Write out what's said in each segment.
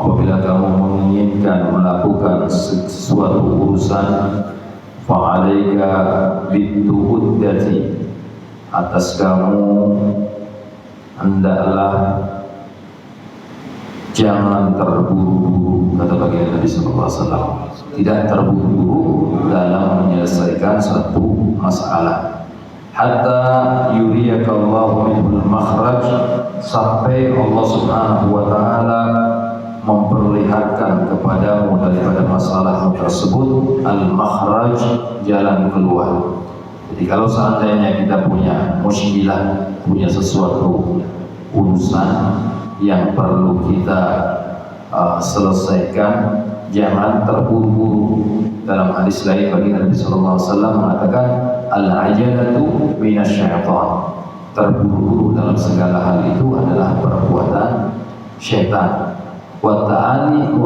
Apabila kamu menginginkan melakukan sesuatu urusan, fa'alaika bitu'uddati, atas kamu hendaklah jangan terburu-buru, kata baginda Nabi SAW. Tidak terburu-buru dalam menyelesaikan suatu masalah. Hatta yuriyakallahu minhul makhraj, sampai Allah Subhanahu wa taala memperlihatkan kepadamu daripada masalah tersebut al-makhraj, jalan keluar. Jadi kalau seandainya kita punya muskilah, punya sesuatu urusan yang perlu kita selesaikan, jangan terburu-buru. Dalam hadis lain baginda Nabi sallallahu alaihi wasallam mengatakan al-ajalatu minasyaitan. Terburu-buru dalam segala hal itu adalah perbuatan syaitan. Wa ta'ani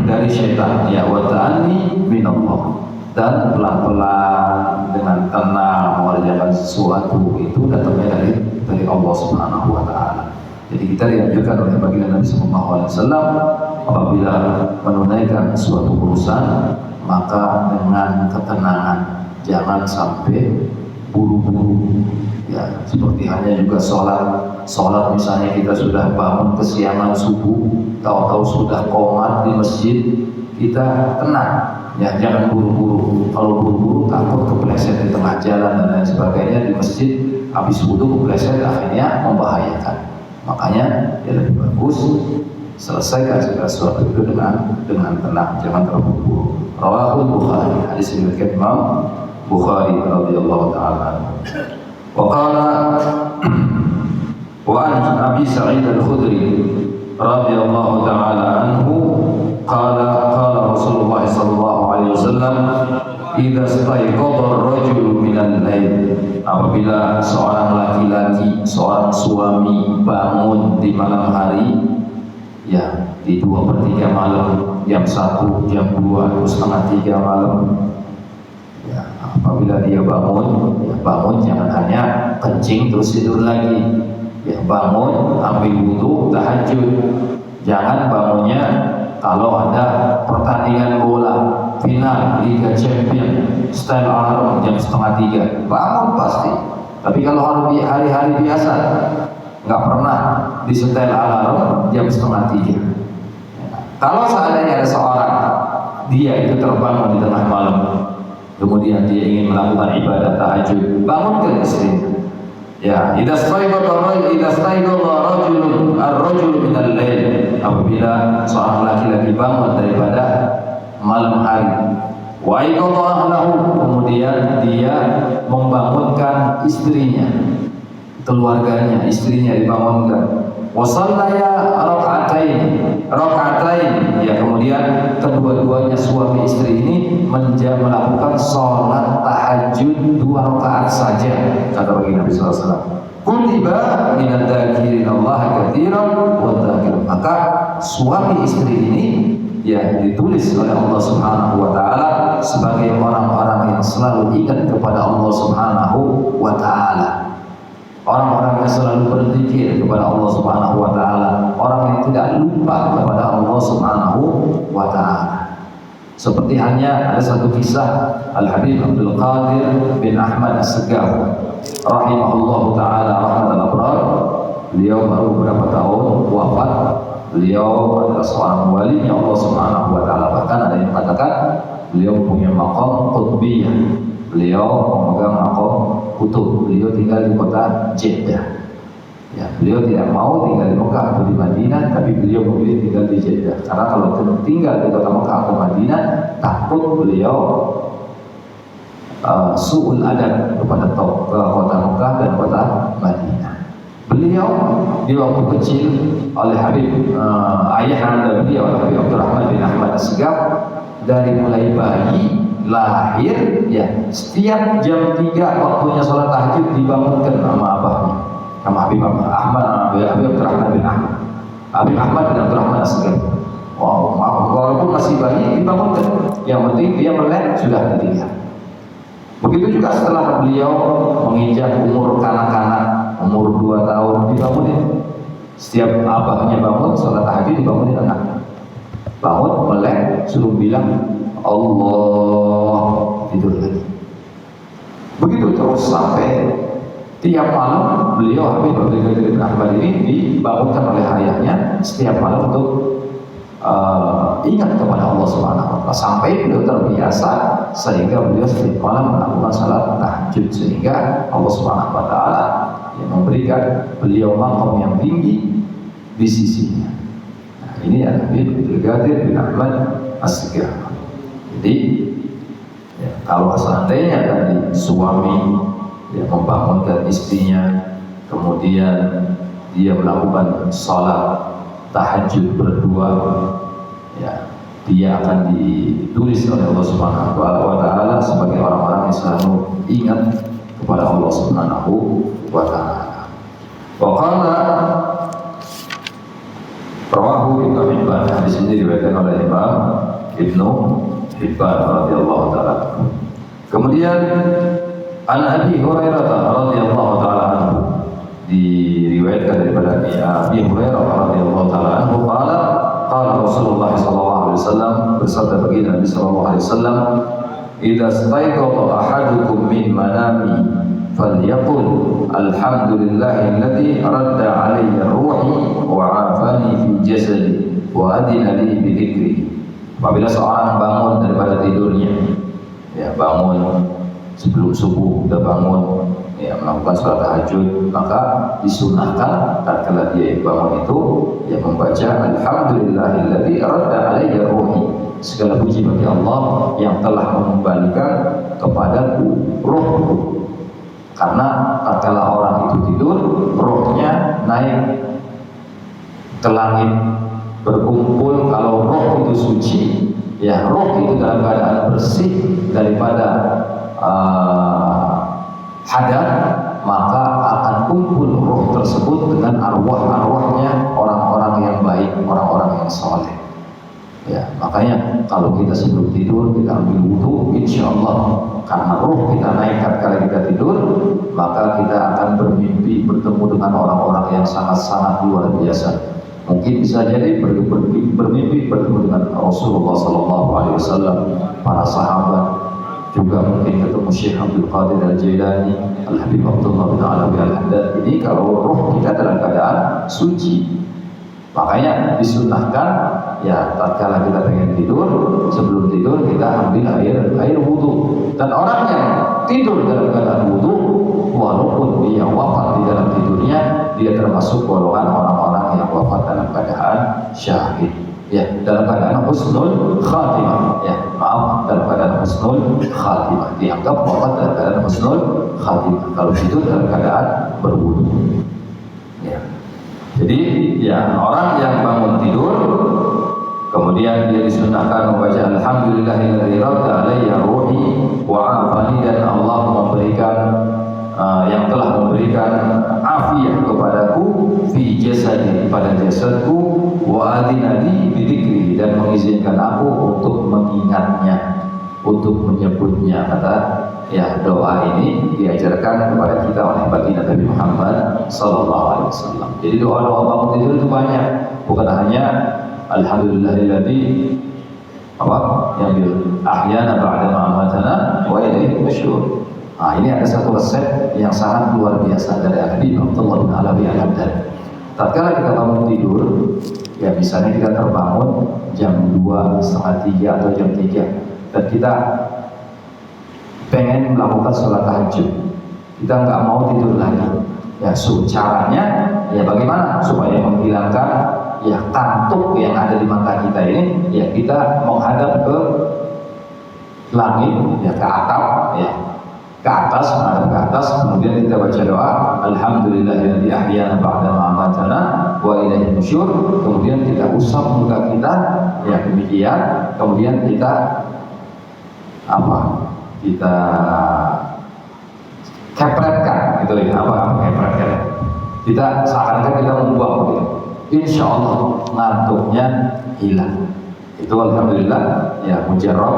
dari syaitan, ya, wa ta'ani minallah. Dan pelan-pelan dengan tenang mengerjakan sesuatu itu datangnya dari Allah Subhanahu wa taala. Jadi kita dianjurkan oleh baginda Nabi sallallahu alaihi wasallam apabila menunaikan suatu urusan maka dengan ketenangan, jangan sampai buru-buru. Ya, seperti halnya juga sholat misalnya kita sudah bangun kesiangan subuh, tahu-tahu sudah qomat di masjid, kita tenang, ya, jangan buru-buru. Kalau buru-buru takut kepleset di tengah jalan dan lain sebagainya, di masjid habis wudu kepleset akhirnya membahayakan. Makanya ya lebih bagus selesaikan segala sesuatu itu dengan tenang, jangan terburu-buru. Rawahul Bukhari, hadis riwayat Imam Bukhari radhiyallahu taala. Wa qala wa an Abi Sa'id Al-Khudri radhiyallahu taala anhu qala Rasulullah sallallahu alaihi wasallam idza istayqadha ar-rajulu minal lail, apabila seorang laki-laki suami bangun di malam hari, ya di 2/3 malam, jam 1, jam 2, atau setengah 3 malam, ya apabila dia bangun, ya bangun jangan hanya kencing terus tidur lagi, ya bangun ambil wudhu tahajud. Jangan bangunnya kalau ada pertandingan bola final Liga Champion style alarm jam setengah 3, bangun pasti. Tapi kalau hari-hari biasa nggak pernah disetel alarm jam setengah 3. Kalau seandainya ada seorang dia itu terbangun di tengah malam, kemudian dia ingin melakukan ibadah tahajud, bangunkan istrinya. Ya, idza stayqadha ar-rajulu min al-lail, apabila seorang laki-laki bangun daripada malam hari, wa aiqadha ahlahu, kemudian dia membangunkan istrinya, keluarganya, istrinya dibangunkan. Wa shallaya raka'atain, ya kemudian kedua-duanya suami istri ini melakukan sholat tahajud 2 rakaat saja, kata Nabi sallallahu alaihi wasallam. Kutiba minadz dzakirin Allah katsiran wa dzakir. Maka suami istri ini ya ditulis oleh Allah Subhanahu wa taala sebagai orang-orang yang selalu ingat kepada Allah Subhanahu wa taala. Orang-orang yang selalu berzikir kepada Allah Subhanahu wa taala, orang yang tidak lupa kepada Allah Subhanahu wa taala. Seperti hanya ada satu kisah Al-Habib Abdul Qadir bin Ahmad As-Segaf rahimahullahu taala rahmatal abrar. Beliau baru beberapa tahun wafat. Beliau adalah seorang wali Allah Subhanahu wa taala. Bahkan ada yang mengatakan beliau punya maqam qutbiyah. Beliau memegang maqam kutub. Beliau tinggal di kota Jeddah. Ya, beliau tidak mau tinggal di Mekah atau di Madinah, tapi beliau memilih tinggal di Jeddah. Karena kalau tinggal di kota Mekah atau Madinah, takut beliau su'ul adab kepada kota Mekah dan kota Madinah. Beliau di waktu kecil oleh Habib ayah anda beliau Habib Abdurrahman bin Ahmad As-Segaf, dari mulai bayi lahir, ya setiap jam 3 waktunya sholat tahajud dibangunkan sama abahnya, sama Habib Abdurrahman bin Ahmad. Habib Ahmad bin Abdurrahman As-Segaf. Wow, walaupun masih bayi dibangunkan. Yang penting dia melek sudah ketinggalan. Begitu juga setelah beliau menginjak umur kanak-kanak, umur 2 tahun dibangunin. Setiap abahnya bangun sholat tahajud dibangunin anaknya. Bangun melek suruh bilang Allah, tidur lagi. Begitu terus sampai tiap malam beliau Habib Abdul Ahmad ini dibangunkan oleh ayahnya setiap malam untuk ingat kepada Allah Subhanahu wa taala, sampai beliau terbiasa sehingga beliau setiap malam melakukan salat tahajud, sehingga Allah Subhanahu wa taala yang memberikan beliau maqam yang tinggi di sisinya. Nah, ini adalah Habib Abdul Qadir bin Ahmad As-Segaf. Jadi ya, kalau seandainya tadi suami ya, membangunkan istrinya, kemudian dia melakukan salat tahajud berdua, ya dia akan ditulis oleh Allah Subhanahu wa taala sebagai orang-orang yang selalu ingat kepada Allah Subhanahu wa taala. Wa qala rawahu Ibnu Hibban, hadis ini diriwayatkan oleh Imam Ibnu Hibban radhiyallahu taala. Kemudian An Abi Hurairah radhiyallahu taala anhu, diriwayatkan daripada Abi Hurairah radhiyallahu taala anhu, qala Rasulullah sallallahu alaihi wasallam, bersabda baginda Nabi sallallahu alaihi wasallam, idza staiqadha ahadukum min manami falyaqul alhamdulillahilladzi radda alayya ruhi wa afani fi jasadi wa adina li bi dzikri. Apabila seorang bangun daripada tidurnya, ya bangun sebelum subuh sudah bangun, ya melakukan sholat tahajud, maka disunahkan tatkala dia bangun itu ya membaca alhamdulillahilladzi radda alayya ruhi, segala puji bagi Allah yang telah mengembalikan kepadaku ruhku. Karena tatkala orang itu tidur, ruhnya naik ke langit berkumpul. Kalau roh itu suci, ya roh itu dalam keadaan bersih daripada hadat, maka akan berkumpul roh tersebut dengan arwah-arwahnya orang-orang yang baik, orang-orang yang soleh. Ya, makanya kalau kita sebelum tidur kita ambil wudhu, insya Allah karena roh kita naik tatkala kita tidur, maka kita akan bermimpi bertemu dengan orang-orang yang sangat-sangat luar biasa. Mungkin bisa jadi bermimpi bertemu dengan Rasulullah SAW, para sahabat, juga mungkin ketemu Syekh Abdul Qadir Al-Jailani, Al-Habib Abdullah bin Alawi Al-Haddad. Ini kalau roh kita dalam keadaan suci. Makanya disunahkan ya tatkala kita pengen tidur, sebelum tidur kita ambil air wudu. Dan orang yang tidur dalam keadaan wudu, walaupun dia wafat di dalam tidurnya, dia termasuk golongan orang-orang yang wafat dalam keadaan syahid. Ya, dalam keadaan husnul khatimah. Ya, maaf, dalam keadaan husnul khatimah. Dianggap wafat dalam keadaan husnul khatimah. Kalau tidur dalam keadaan berwudu. Ya. Jadi ya orang yang bangun tidur kemudian dia disunahkan membaca alhamdulillahilladzi radda alayya ruhi wa afani, dan Allah memberikan yang telah memberikan afiat kepadaku fi jasadi, pada jasadku, wa adinadi bidikri, dan mengizinkan aku untuk mengingatnya, untuk menyebutnya. Kata ya, doa ini diajarkan kepada kita oleh baginda Nabi Muhammad SAW. Jadi doa-doa bangun tidur itu banyak, bukan hanya alhamdulillahilladzi yang ahyana ba'da ma amatana wa ilaihi nusyur. Nah, ini ada satu resep yang sangat luar biasa dari Habib Abdullah bin Alawi Al-Haddad. Tatkala kita bangun tidur, ya misalnya kita terbangun jam 2, setengah 3 atau jam 3, dan kita pengen melakukan sholat tahajud, kita nggak mau tidur lagi. Ya, caranya ya bagaimana supaya menghilangkan ya kantuk yang ada di mata kita ini? Ya kita menghadap ke langit, ya ke atap, ya ke atas, menghadap ke atas. Kemudian kita baca doa alhamdulillahilladzi ahyana ba'da ma amatana wa ilaihi nusyur. Kemudian kita usap muka kita, ya demikian. Kemudian kita kita kepretkan, gitu ya, kepretkan. Kita seakan-akan kita membuang gitu. Insya Allah ngantuknya hilang. Itu alhamdulillah ya mujarrab,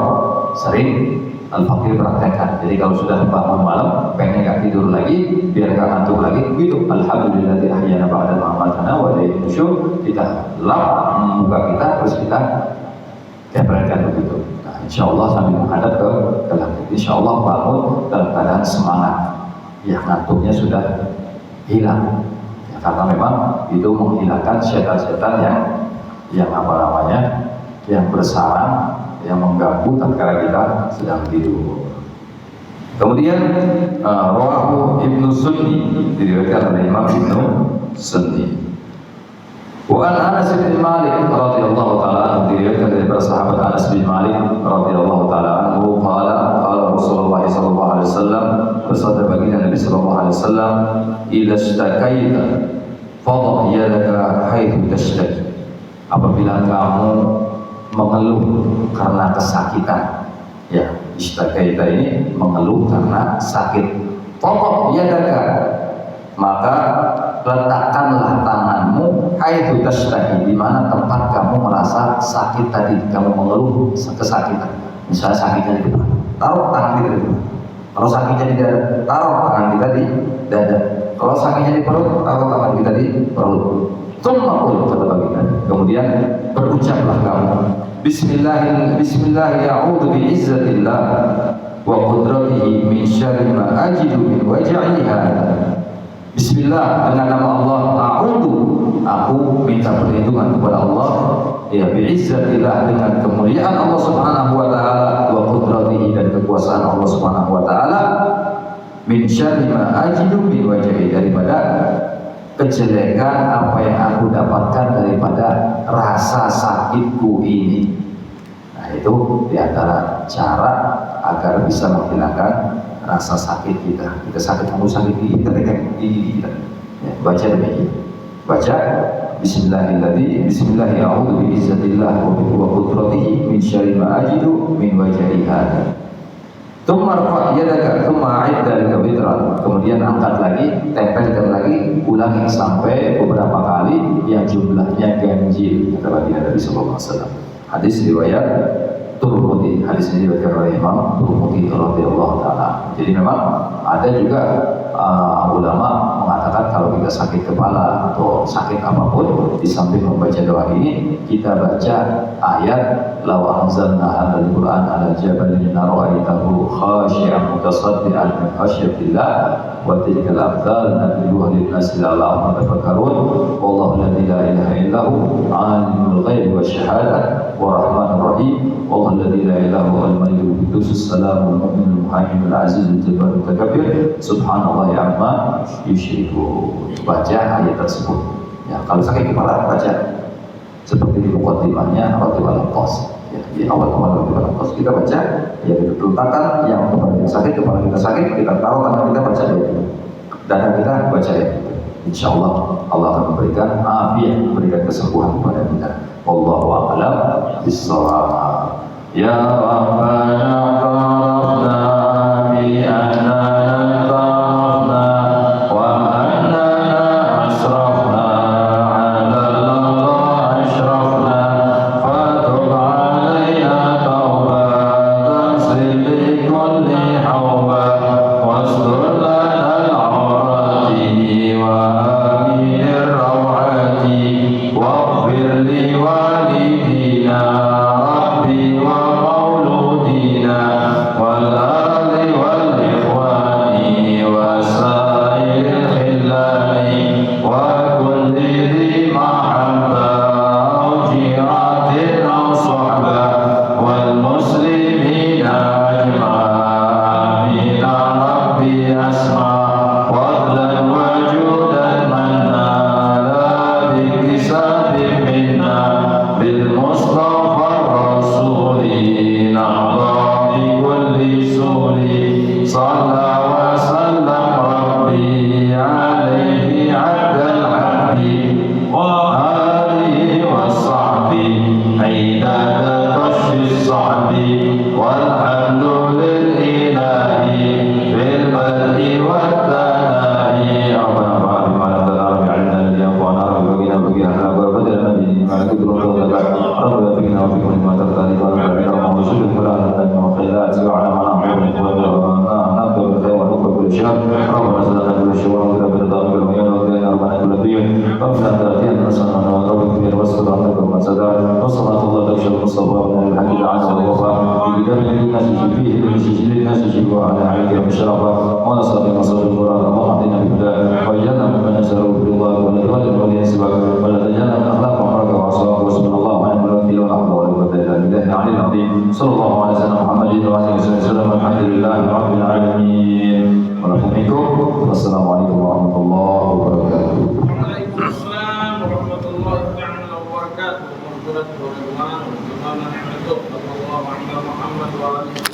sering Al-Fakir praktekkan. Jadi kalau sudah bangun malam pengen nggak tidur lagi, biar nggak ngantuk lagi, gitu alhamdulillahilladzi ahyana ba'da ma amatana wa ilaihi nusyur. Kita lap muka kita, terus kita kepretkan begitu. Insya Allah sambil menghadap ke langit. Insya Allah bangun dalam keadaan semangat. Ya ngantuknya sudah hilang. Ya, karena memang itu menghilangkan setan-setan yang yang bersarang, yang mengganggu tatkala kita sedang tidur. Kemudian rawahu Ibnu Sunni, diriwayatkan oleh Imam Ibnu Sunni. Wa an Anas bin Malik radhiyallahu taala anhu, diriwayatkan dari sahabat Anas bin Malik radhiyallahu taala anhu, qala Rasulullah sallallahu alaihi wasallam, bersabda baginda Nabi sallallahu alaihi wasallam, idza ishtakaita fadha yadaka haitsu tashtaki. Apabila kamu mengeluh karena kesakitan, ya ishtakaita ini mengeluh karena sakit, fadha yadaka, maka letakkanlah tanganmu haitsu tashtaki, di mana tempat kamu merasa sakit tadi, kamu mengeluh kesakitan. Misalnya sakitnya di depan, taruh tangan kita di depan. Kalau sakitnya di dada, taruh tangan kita di dada. Kalau sakitnya di perut, taruh tangan kita di perut. Tsumma kata baginda, kemudian berucaplah kamu, Bismillah ya'udzu bi'izzatillah wa qudratihi min syarri ma ajidu min waj'iha. Bismillah, dengan nama Allah, a'udzu, aku minta perlindungan kepada Allah, ya bi'izzatillah, dengan kemuliaan Allah Subhanahu wa taala, wa qudratihi, dan kekuasaan Allah Subhanahu wa taala, min syarri ma ajidu min wajhi, daripada kejelekan apa yang aku dapatkan daripada rasa sakitku ini. Nah, itu diantara cara agar bisa menghilangkan rasa sakit kita. Kita sakit, kamu sakit gigi, kita pegang gigi kita. Ya, baca demikian. Baca Bismillah ya'udzu bi'izzatillah wa qudratihi min syarri ma ajidu min wajhiha. Tsumma rfa' yadaka tsumma a'id dalika witran. Kemudian angkat lagi, tempelkan lagi diulangi sampai beberapa kali yang jumlahnya ganjil, kata baginda Nabi sallallahu alaihi wasallam. Hadis riwayat Turmudi, hadis ini diriwayatkan oleh Imam Turmudi radhiyallahu taala. Jadi memang ada juga ulama mengatakan kalau kita sakit kepala atau sakit apapun, di samping membaca doa ini kita baca ayat law anzalna hadzal Qur'an ala jabalin lara'aytahu khashi'an mutasaddian min khasyatillah wa tilkal amthal nadribuha lin-nasi la'allahum yatafakkarun wallahu la ilaha illa hu 'alimul ghaibi wasyahadah wa rahmanur rahim wallahu la ilaha illa hu al-malikul quddus as-salamul mu'minul muhaiminul azizul jabbarul mutakabbir subhanallah amma yusyriku. Baca ayat tersebut ya. Kalau sakit kepala baca seperti di muqaddimahnya Ratibul Qas ya, di awal-awal Ratibul Qas kita baca ya, kita letakkan yang kepala kita sakit kita taruh tangan kita baca ya, dada kita baca ya. Insyaallah Allah akan memberikan afiat, memberikan kesembuhan kepada kita. Wallahu a'lam bishawab. Ya Rabbana qarabna bi Wassalamualaikum warahmatullahi wabarakatuh. Waalaikumsalam warahmatullahi wabarakatuh.